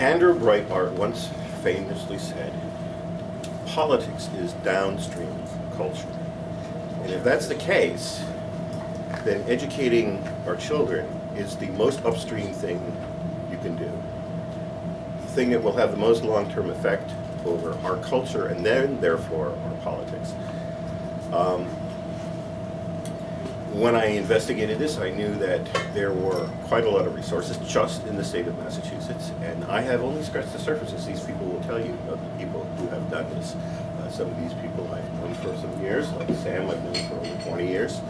Andrew Breitbart once famously said, politics is downstream of culture. And if that's the case, then educating our children is the most upstream thing you can do. The thing that will have the most long-term effect over our culture and then, therefore, our politics. When I investigated this, I knew that there were quite a lot of resources just in the state of Massachusetts, and I have only scratched the surface, as these people will tell you, of the people who have done this. Some of these people I've known for some years, like Sam I've known for over 20 years,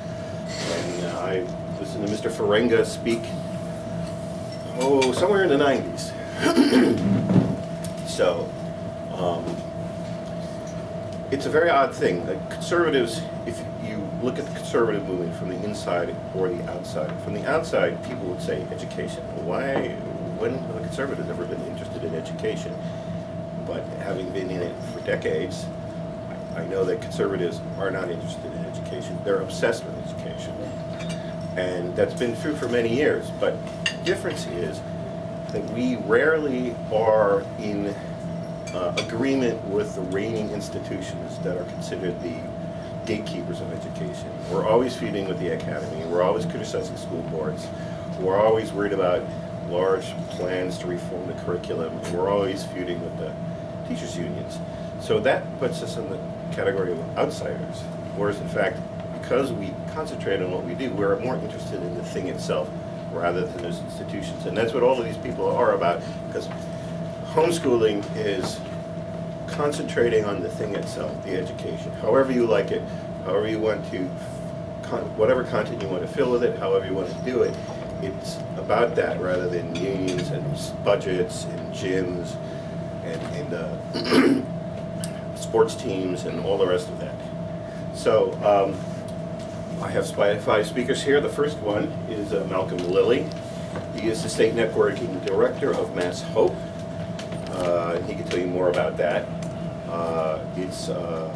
and I listened to Mr. Ferenga speak, somewhere in the 90s. So, it's a very odd thing. Like conservatives, if you look at the conservative movement from the inside or the outside. From the outside, people would say education. When have the conservatives ever been interested in education? But having been in it for decades, I know that conservatives are not interested in education. They're obsessed with education. And that's been true for many years. But the difference is that we rarely are in agreement with the reigning institutions that are considered the gatekeepers of education. We're always feuding with the academy. We're always criticizing school boards. We're always worried about large plans to reform the curriculum. And we're always feuding with the teachers' unions. So that puts us in the category of outsiders. Whereas in fact, because we concentrate on what we do, we're more interested in the thing itself rather than those institutions. And that's what all of these people are about, because homeschooling is concentrating on the thing itself, the education. However you like it, however you want to, whatever content you want to fill with it, however you want to do it, it's about that rather than unions and budgets and gyms and sports teams and all the rest of that. So I have 5 speakers here. The first one is Malcom Lillie. He is the State Networking Director of MassHOPE. He can tell you more about that. It's to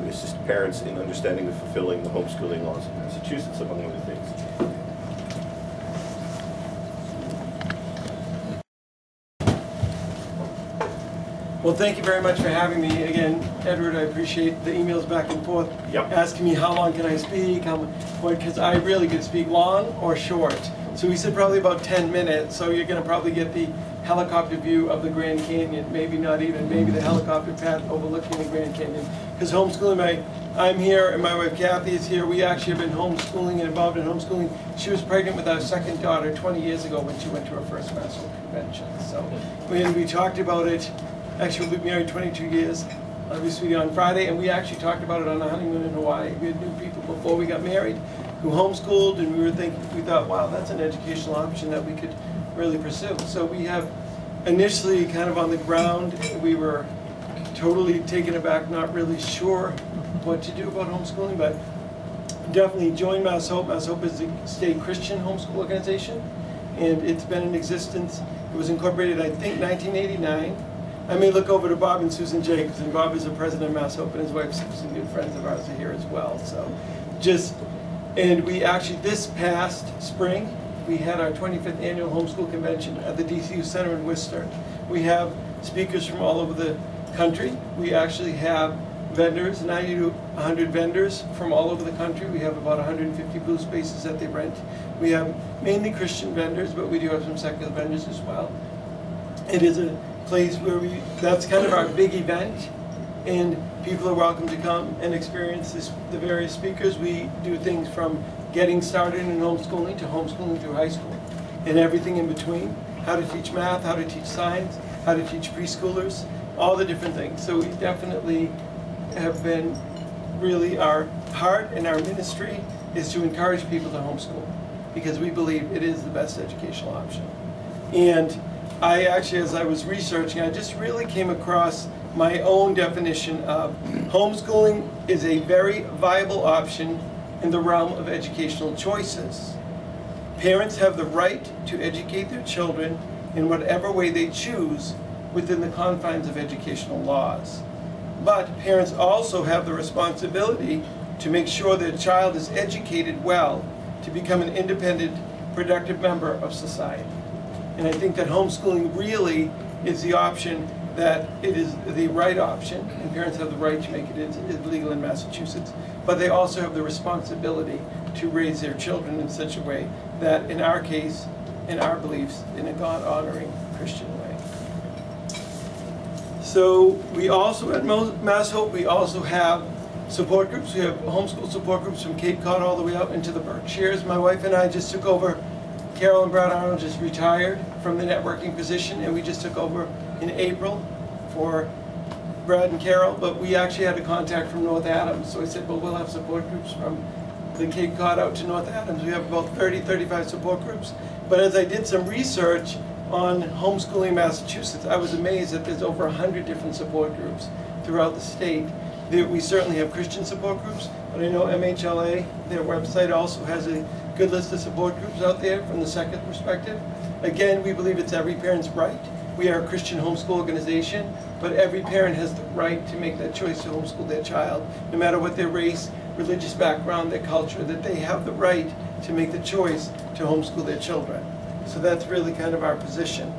assist parents in understanding and fulfilling the homeschooling laws of Massachusetts, among other things. Well, thank you very much for having me. Again, Edward, I appreciate the emails back and forth, asking me how long can I speak, because I really could speak long or short. So we said probably about 10 minutes, so you're going to probably get the helicopter view of the Grand Canyon, maybe not even, maybe the helicopter pad overlooking the Grand Canyon. Because homeschooling, I'm here and my wife Kathy is here. We actually have been homeschooling and involved in homeschooling. She was pregnant with our second daughter 20 years ago when she went to her first MassHOPE convention. So when we talked about it, actually we've been married 22 years, obviously on Friday, and we actually talked about it on a honeymoon in Hawaii. We had new people before we got married who homeschooled, and we thought, wow, that's an educational option that we could really pursue. So we have initially kind of on the ground, we were totally taken aback, not really sure what to do about homeschooling, but definitely joined MassHOPE. MassHOPE is a state Christian homeschool organization, and it's been in existence. It was incorporated, I think, 1989. I may look over to Bob and Susan Jacobs, and Bob is the president of MassHOPE, and his wife Susan, good friends of ours, are here as well. So and we actually, this past spring, we had our 25th annual homeschool convention at the DCU Center in Worcester. We have speakers from all over the country. We actually have vendors, 90 to 100 vendors from all over the country. We have about 150 booth spaces that they rent. We have mainly Christian vendors, but we do have some secular vendors as well. It is a place where that's kind of our big event, and people are welcome to come and experience the various speakers. We do things from getting started in homeschooling to homeschooling through high school and everything in between. How to teach math, how to teach science, how to teach preschoolers, all the different things. So we definitely have been, really our heart and our ministry is to encourage people to homeschool because we believe it is the best educational option. And I actually, as I was researching, I just really came across my own definition of homeschooling is a very viable option in the realm of educational choices. Parents have the right to educate their children in whatever way they choose within the confines of educational laws. But parents also have the responsibility to make sure their child is educated well to become an independent, productive member of society. And I think that homeschooling really is the option, that it is the right option, and parents have the right to make it. It's legal in Massachusetts. But they also have the responsibility to raise their children in such a way that, in our case, in our beliefs, in a God-honoring Christian way. So we also, at MassHOPE, we also have support groups. We have homeschool support groups from Cape Cod all the way out into the Berkshires. My wife and I just took over. Carol and Brad Arnold just retired from the networking position, and we just took over in April for Brad and Carol, but we actually had a contact from North Adams. So I said, well, we'll have support groups from the Cape Cod out to North Adams. We have about 30, 35 support groups. But as I did some research on homeschooling Massachusetts, I was amazed that there's over 100 different support groups throughout the state. We certainly have Christian support groups, but I know MHLA, their website, also has a good list of support groups out there from the second perspective. Again, we believe it's every parent's right. We are a Christian homeschool organization, but every parent has the right to make that choice to homeschool their child, no matter what their race, religious background, their culture, that they have the right to make the choice to homeschool their children. So that's really kind of our position.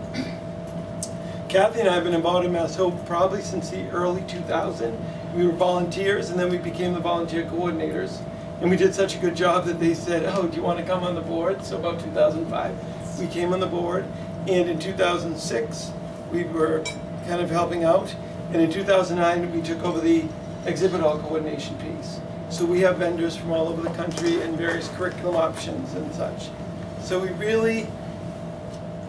Kathy and I have been involved in MassHOPE probably since the early 2000s. We were volunteers, and then we became the volunteer coordinators. And we did such a good job that they said, oh, do you want to come on the board? So about 2005, we came on the board. And in 2006, we were kind of helping out. And in 2009, we took over the exhibit hall coordination piece. So we have vendors from all over the country and various curriculum options and such. So we really,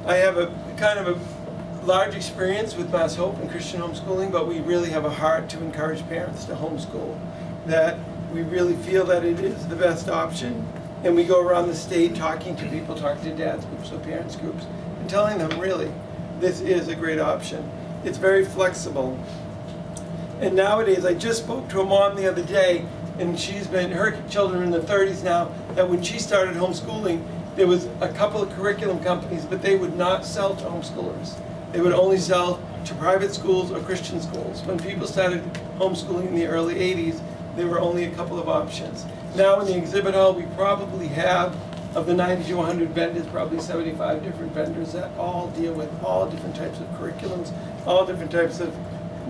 I have a kind of a large experience with MassHOPE and Christian homeschooling, but we really have a heart to encourage parents to homeschool. That we really feel that it is the best option. And we go around the state talking to people, talking to dads groups or parents groups, and telling them, really, this is a great option. It's very flexible. And nowadays, I just spoke to a mom the other day, and her children are in their 30s now, that when she started homeschooling, there was a couple of curriculum companies, but they would not sell to homeschoolers. They would only sell to private schools or Christian schools. When people started homeschooling in the early 80s, there were only a couple of options. Now in the exhibit hall, we probably have, of the 90 to 100 vendors, probably 75 different vendors that all deal with all different types of curriculums, all different types of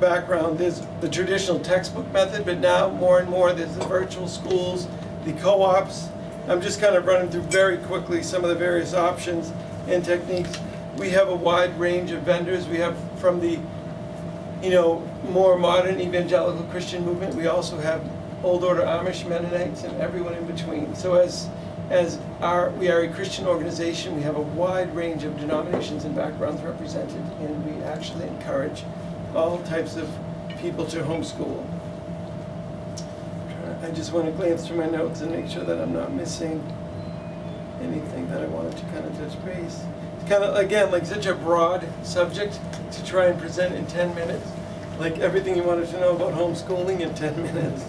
background. There's the traditional textbook method, but now more and more there's the virtual schools, the co-ops. I'm just kind of running through very quickly some of the various options and techniques. We have a wide range of vendors. We have from the, more modern evangelical Christian movement. We also have old order Amish, Mennonites, and everyone in between. So we are a Christian organization, we have a wide range of denominations and backgrounds represented, and we actually encourage all types of people to homeschool. I just want to glance through my notes and make sure that I'm not missing anything that I wanted to kind of touch base. It's kind of, again, like such a broad subject to try and present in 10 minutes, like everything you wanted to know about homeschooling in 10 minutes.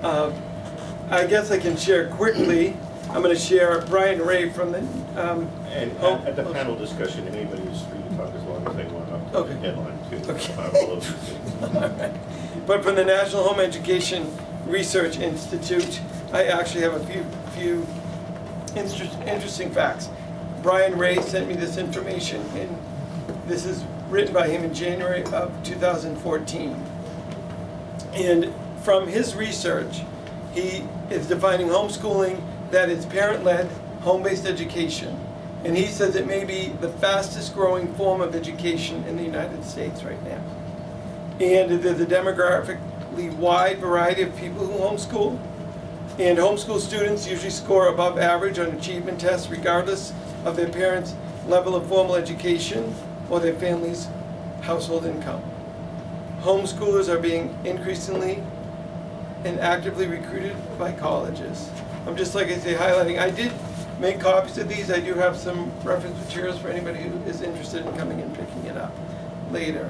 I guess I can share quickly. I'm going to share Brian Ray from the... at the panel discussion, anybody is free to talk as long as they want up to the deadline, too. Okay. All right. But from the National Home Education Research Institute, I actually have a few interesting facts. Brian Ray sent me this information, and this is written by him in January of 2014. And from his research, he is defining homeschooling that is parent-led, home-based education. And he says it may be the fastest growing form of education in the United States right now. And there's a demographically wide variety of people who homeschool. And homeschool students usually score above average on achievement tests regardless of their parents' level of formal education or their family's household income. Homeschoolers are being increasingly and actively recruited by colleges. I'm just, like I say, highlighting. I did make copies of these. I do have some reference materials for anybody who is interested in coming and picking it up later.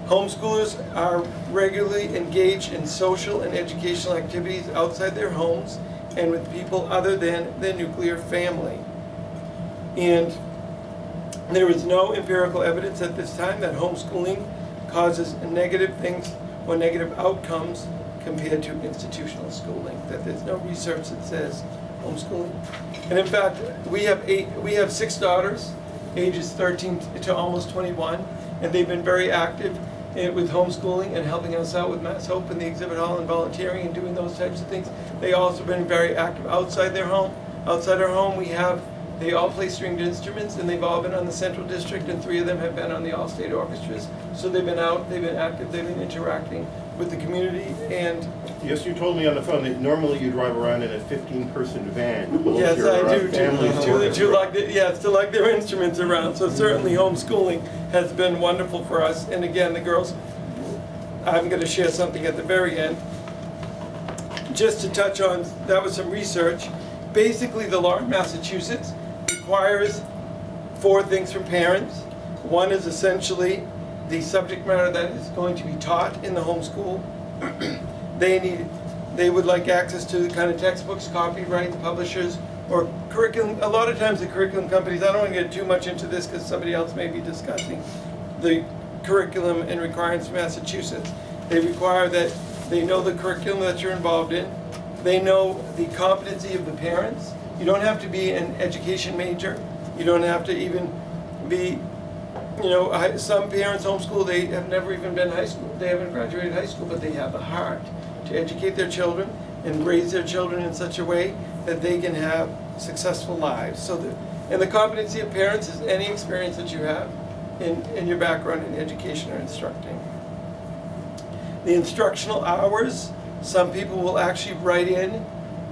Homeschoolers are regularly engaged in social and educational activities outside their homes and with people other than their nuclear family. And there is no empirical evidence at this time that homeschooling causes negative things or negative outcomes compared to institutional schooling, that there's no research that says homeschooling. And in fact, we have 6 daughters, ages 13 to almost 21, and they've been very active with homeschooling and helping us out with MassHOPE and the exhibit hall and volunteering and doing those types of things. They also been very active outside their home. Outside our home, they all play stringed instruments, and they've all been on the Central District, and 3 of them have been on the all-state orchestras. So they've been out, they've been active, they've been interacting with the community. And yes, you told me on the phone that normally you drive around in a 15-person van. Yes, I do. To lug their instruments around. So certainly homeschooling has been wonderful for us. And again, the girls, I'm going to share something at the very end. Just to touch on, that was some research. Basically, the law in Massachusetts requires 4 things from parents. One is essentially the subject matter that is going to be taught in the homeschool. They would like access to the kind of textbooks, copyright, publishers, or curriculum. A lot of times the curriculum companies, I don't want to get too much into this because somebody else may be discussing the curriculum and requirements of Massachusetts. They require that they know the curriculum that you're involved in. They know the competency of the parents. You don't have to be an education major. You don't have to even be, some parents homeschool, they have never even been high school. They haven't graduated high school, but they have the heart to educate their children and raise their children in such a way that they can have successful lives. And the competency of parents is any experience that you have in your background in education or instructing. The instructional hours, some people will actually write in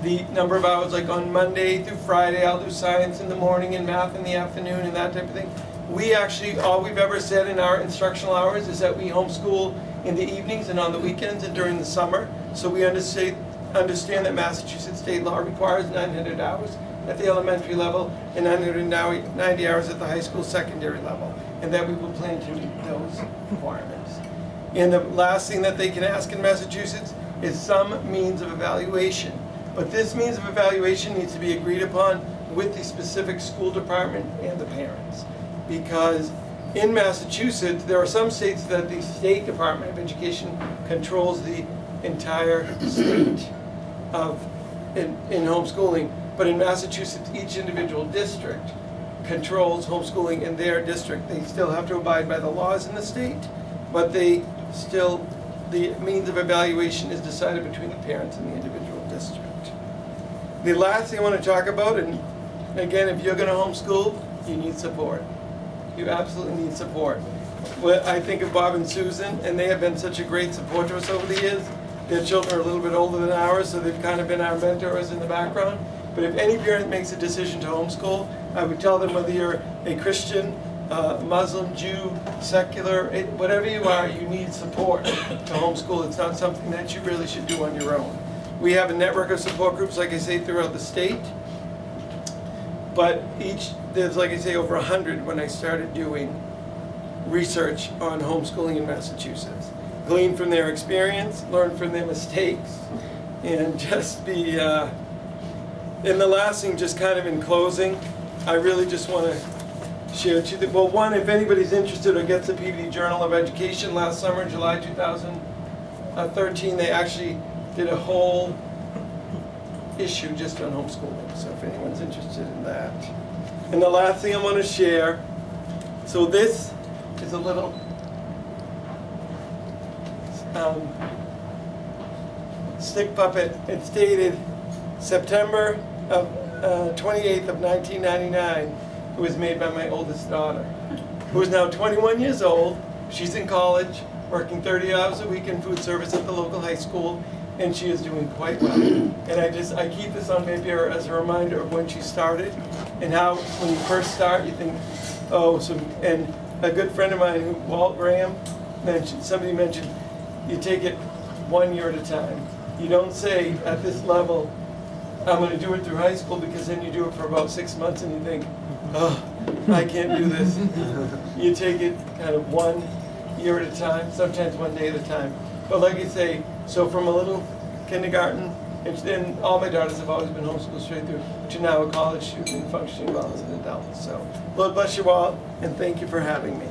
the number of hours, like on Monday through Friday, I'll do science in the morning and math in the afternoon and that type of thing. We actually, all we've ever said in our instructional hours is that we homeschool in the evenings and on the weekends and during the summer. So we understand that Massachusetts state law requires 900 hours at the elementary level and 990 hours at the high school secondary level, and that we will plan to meet those requirements. And the last thing that they can ask in Massachusetts is some means of evaluation. But this means of evaluation needs to be agreed upon with the specific school department and the parents. Because in Massachusetts, there are some states that the State Department of Education controls the entire state in homeschooling. But in Massachusetts, each individual district controls homeschooling in their district. They still have to abide by the laws in the state, but the means of evaluation is decided between the parents and the individual district. The last thing I want to talk about, and again, if you're going to homeschool, you need support. You absolutely need support. Well, I think of Bob and Susan, and they have been such a great support to us over the years. Their children are a little bit older than ours, so they've kind of been our mentors in the background. But if any parent makes a decision to homeschool, I would tell them, whether you're a Christian, Muslim, Jew, secular, whatever you are, you need support to homeschool. It's not something that you really should do on your own. We have a network of support groups, like I say, throughout the state. But there's, like I say, over 100 when I started doing research on homeschooling in Massachusetts. Glean from their experience, learn from their mistakes, and just be, and the last thing, just kind of in closing, I really just want to share with you, well, one, if anybody's interested or gets the PVD Journal of Education, last summer, July 2013, they actually did a whole issue just on homeschooling, so if anyone's interested in that. And the last thing I want to share, so this is a little stick puppet. It's dated September of 28th of 1999. It was made by my oldest daughter, who is now 21 years old. She's in college, working 30 hours a week in food service at the local high school, and she is doing quite well. And I keep this on my mirror as a reminder of when she started, and how when you first start, you think, oh, and a good friend of mine, Walt Graham, somebody mentioned, you take it 1 year at a time. You don't say, at this level, I'm going to do it through high school, because then you do it for about 6 months and you think, oh, I can't do this. You take it kind of 1 year at a time, sometimes 1 day at a time. But like I say, so from a little kindergarten, and then all my daughters have always been homeschooled straight through, to now a college student and functioning well as an adult. So Lord bless you all, and thank you for having me.